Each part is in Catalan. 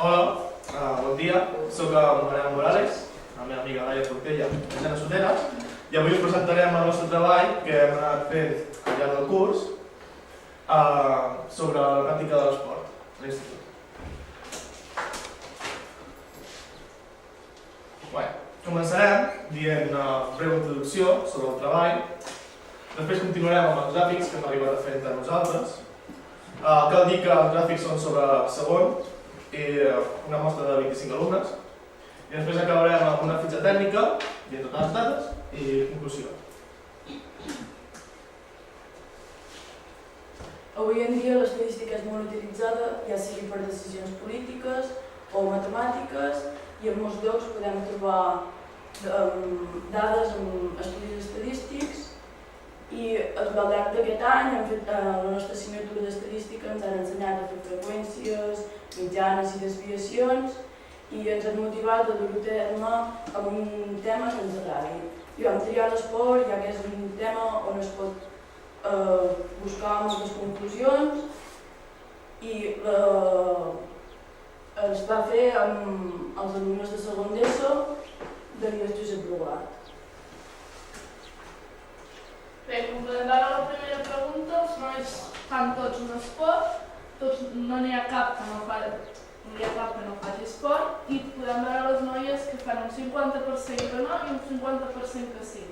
Hola, bon dia. Soc en Mariano Morales, la meva amiga Laia Portella, de Jana Sotera, i avui us presentarem el nostre treball que hem anat fent al llarg del curs sobre la pràctica de l'esport a l'institut. Començarem dient una breu introducció sobre el treball, després continuarem amb els gràfics que hem arribat a fer entre nosaltres. Cal dir que els gràfics són sobre segon i una mostra de 25 alumnes, i després acabarem amb una fitxa tècnica, dient totes les dades, i conclusió. Avui en dia l'estadística és molt utilitzada, ja sigui per decisions polítiques o matemàtiques, i en molts llocs podem trobar dades en estudis estadístics, i al llarg d'aquest any la nostra assignatura d'estadística ens han ensenyat a fer freqüències, mitjanes i desviacions, i ens han motivat a dur-ho a terme amb un tema que ens agradi. I vam triar l'esport, ja que és un tema on es pot buscar moltes conclusions, i es va fer amb els alumnes de segon d'ESO de l'IES Josep Brugat. Bé, com podem veure la primera pregunta, els nois fan tots un esport, no n'hi ha cap que no faci esport, i podem veure les noies que fan un 50% que no i un 50% que sí.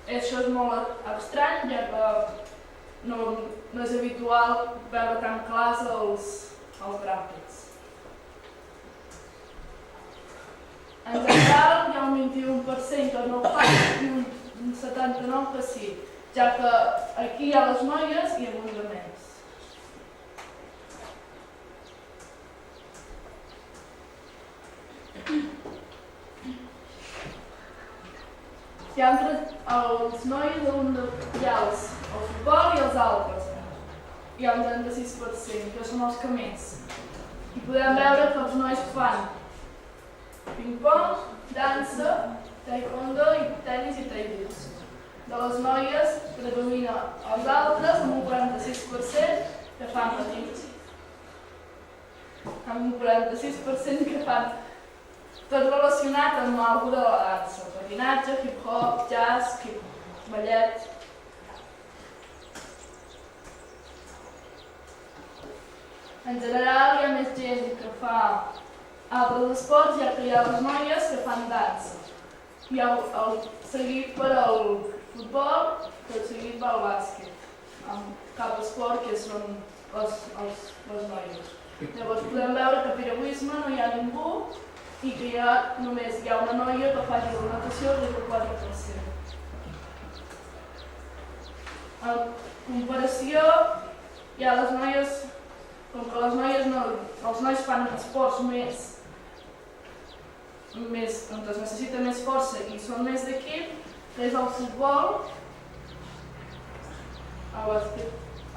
Això és molt estrany, ja que no és habitual veure tan clars els gràfics. En general hi ha un 21% que no ho fa i un 79% que sí, ja que aquí hi ha les noies i alguns nens. Hi ha els nois, hi ha el futbol i els altres. Hi ha un 36%, que són els que més. I podem veure que els nois fan ping-pong, dansa, taekwondo, tenis i tai chi. De les noies predomina els altres amb un 46% que fan patins. Amb un 46% que fan tot relacionat amb alguna de la dansa. Patinatge, hip-hop, jazz, ballet. En general hi ha més gent que fa altres esports, ja que hi ha les noies que fan dansa. Hi ha seguit per al futbol, tot seguit va al bàsquet, amb cap esport que són les noies. Llavors podem veure que a piragüisme no hi ha ningú i que només hi ha una noia que faci la natació des del 4%. En comparació, hi ha les noies, com que els nois fan esports on es necessita més força i són més d'equip, és el futbol. Al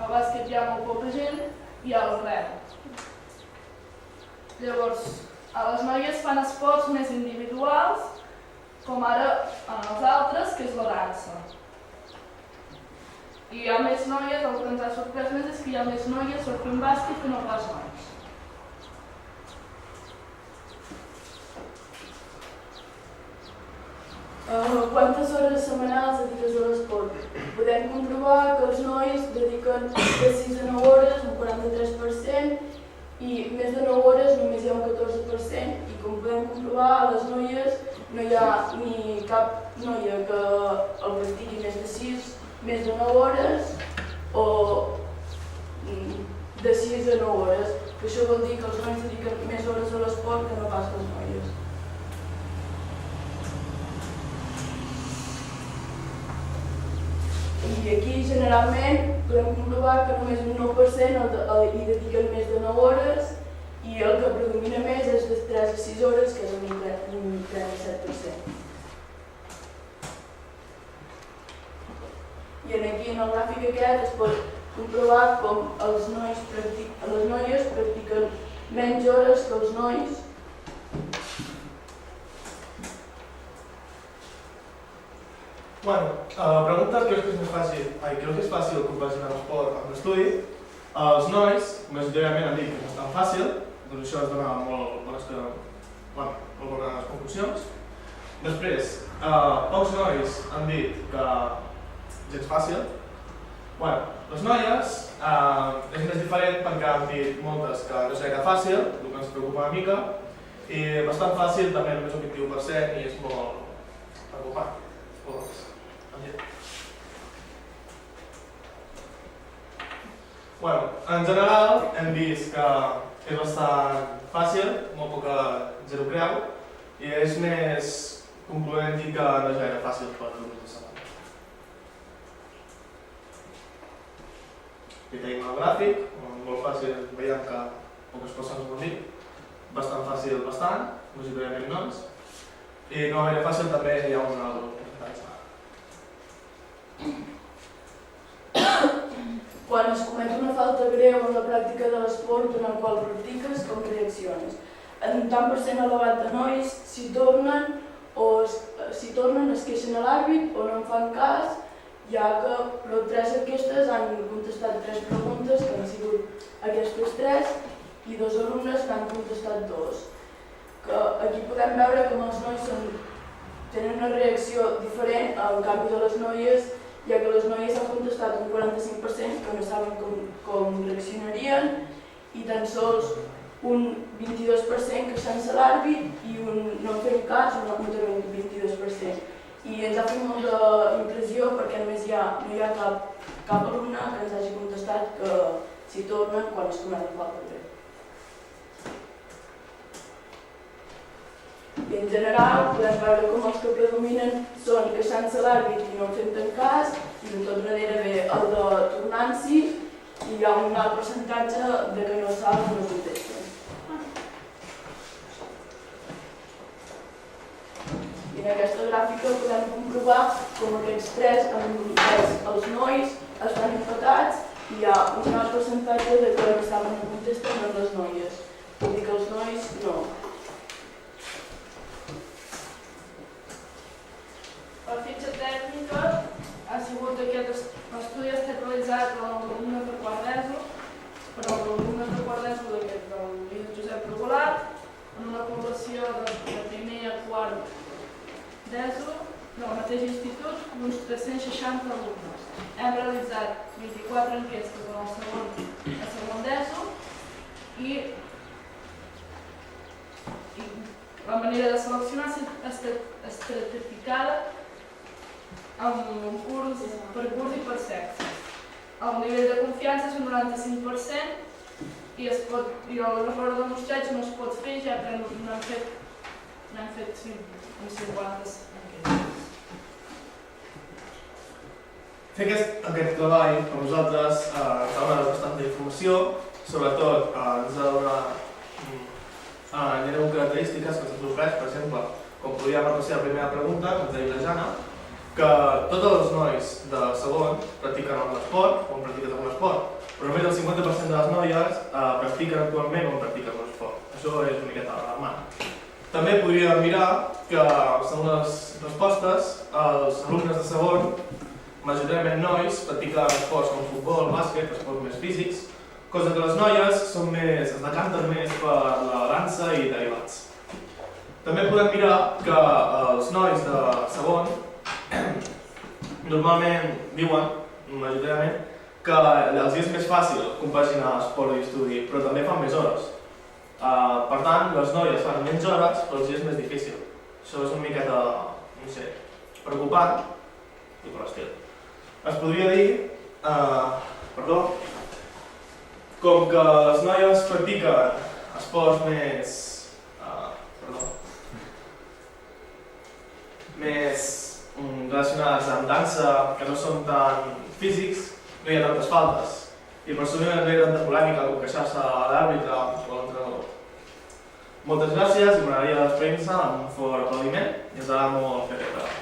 bàsquet hi ha molt poca gent i al rem. Llavors, les noies fan esports més individuals, com ara en els altres, que és la dansa. I hi ha més noies, el que ens ha sorprès més és que hi ha més noies fent bàsquet que no pas nois. Quantes hores setmanals dediques a l'esport? Podem comprovar que els nois dediquen de 6 a 9 hores, un 43%, i més de 9 hores només hi ha un 14%, i com podem comprovar, a les noies no hi ha ni cap noia que el practiqui més de 6, més de 9 hores, o de 6 a 9 hores. Això vol dir que els nois dediquen més hores a l'esport que no pas les noies. I aquí generalment podem comprovar que només un 9% hi dediquen més de 9 hores, i el que predomina més és de 3 a 6 hores, que és un 37%. I aquí en el gràfic aquest es pot comprovar com les noies practiquen menys hores que els nois. La pregunta crec que és fàcil compaginar l'esport amb l'estudi. Els nois, majoritàriament han dit que no és tan fàcil, doncs això es dona molt bones conclusions. Després, pocs nois han dit que gens fàcil. Les noies és més diferent perquè han dit moltes que no és gaire fàcil, el que ens preocupa una mica, i bastant fàcil, també només un 21% i és molt preocupant. En general hem vist que és bastant fàcil, molt poca zero creu, i és més concloent dir que no és gaire fàcil per alumnes de segon. Aquí tenim el gràfic, molt fàcil, veiem que poques persones ho han dit, bastant fàcil, bastant, majoritàriament noms, i no gaire fàcil també hi ha un alt percentatge. Quan es comet una falta greu en la pràctica de l'esport en el qual practiques, com reacciones? En un tant per cent elevat de nois, si tornen, es queixen a l'àrbit o no en fan cas, ja que però 3 d'aquestes han contestat 3 preguntes, que han sigut aquestes 3, i 2 alumnes que han contestat 2. Aquí podem veure com els nois tenen una reacció diferent al canvi de les noies, ja que les noies han contestat un 45% que no saben com reaccionarien i tan sols un 22% queixant-se a l'àrbit i no en fent cas, un 22%. I ens ha fet molta impressió perquè només no hi ha cap alumne que ens hagi contestat que s'hi tornen quan es comet la falta greu. I en general podem veure com els que predominen són queixant-se a l'àrbit i no fent cas, i de tot darrere ve el de tornant-s'hi i hi ha un alt percentatge de que no saben o no contesten. I en aquesta gràfica podem comprovar com aquests 3, els nois, estan empatats i hi ha un alt percentatge de que no saben o contesten en les noies. Vol dir que els nois no. La fitxa tècnica ha sigut aquest estudi ha estat realitzat per l'alumne de quart d'ESO, per l'alumne de quart d'ESO del Josep Regolat, en una població de primer a quart d'ESO del mateix institut, d'uns 360 alumnes. Hem realitzat 24 enquestes en el segon d'ESO i la manera de seleccionar ha estat estratificada amb un curs per i per sexe. El nivell de confiança és un 95% i l'error de mostreig no es pot fer ja que n'han fet 50 enquestes. Fer aquest treball per nosaltres ens ha donat bastanta informació, sobretot ens ha donat característiques que ens han sorprès, per exemple, com podríem repassar la primera pregunta, que ens deia la Jana, que tots els nois de segon practiquen algun esport o han practicat algun esport, però només el 50% de les noies practiquen actualment o han practicat algun esport. Això és una miqueta alarmant. També podríem mirar que, segons les respostes, els alumnes de segon, majoritàriament nois, practiquen esports com futbol, bàsquet, esports més físics, cosa que les noies es decanten més per la dansa i derivats. També podem mirar que els nois de segon normalment diuen, majoritàriament, que els és més fàcil compaginar esport i estudi, però també fan més hores. Per tant, les noies fan menys hores, però els és més difícil. Això és una miqueta, no sé, preocupant i per l'estil. Es podria dir, com que les noies practiquen esports més relacionats amb dansa, que no són tan físics, no hi ha tantes faltes. I per això no hi ha tanta polèmica com queixar-se a l'àrbitre o a l'entrenador. Moltes gràcies i m'agradaria despedir-se amb un fort aplaudiment i ens agrada molt fer aquest treball.